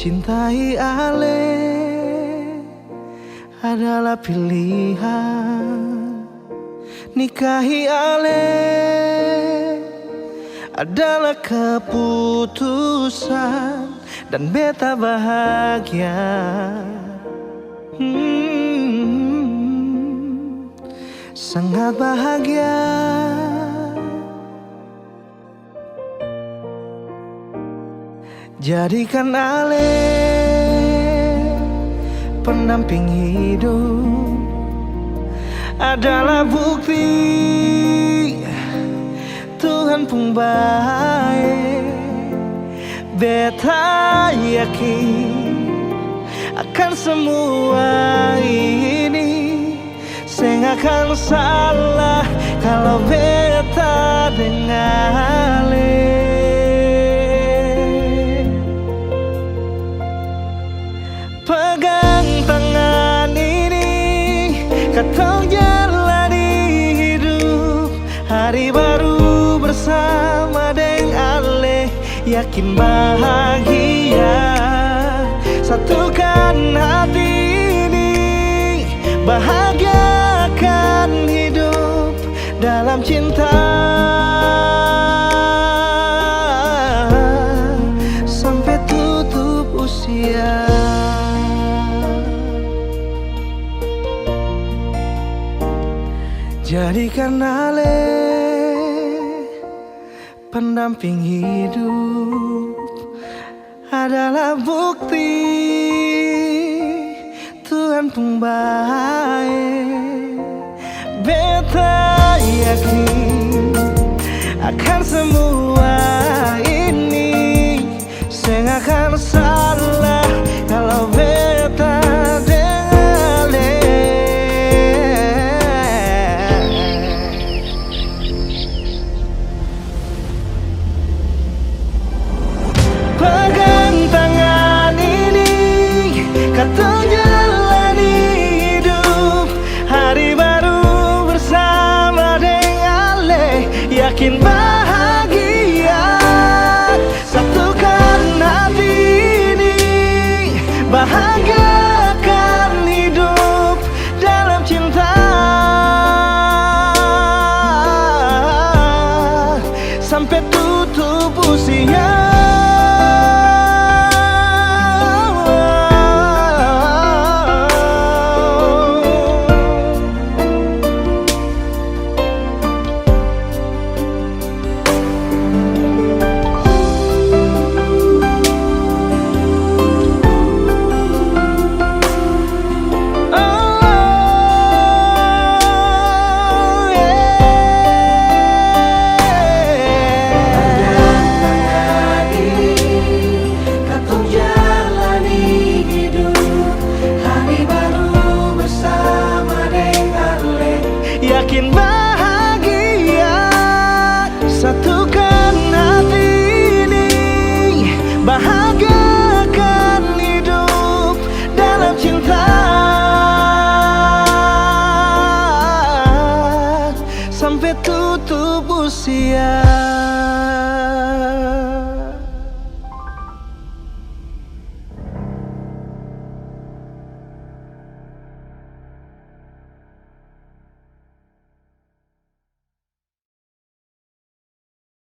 Cintai Ale adalah pilihan, nikahi Ale adalah keputusan, dan beta bahagia. Sangat bahagia. Jadikan Ale pendamping hidup, adalah bukti Tuhan pun baik. Beta yakin akan semua ini, seng akan salah kalau beta dengan Ale. Pegang tangan ini, katong jalani hidup hari baru bersama dengan Ale. Yakin bahagia, satukan hati ini, bahagiakan hidup dalam cinta. Sampai tutup usia. Jadikan Ale pendamping hidup, adalah bukti Tuhan pun baik. Beta yakin akan semua ini, seng akan salah kalau beta dengan Ale. Pegang tangan ini, katong jalani hidup hari baru bersama dengan Ale. Yakin bahagia, satukan hati ini, bahagiakan hidup dalam cinta. Sampai tutup usia. Yakin bahagia, satukan hati ini, bahagiakan hidup dalam cinta. Sampai tutup usia.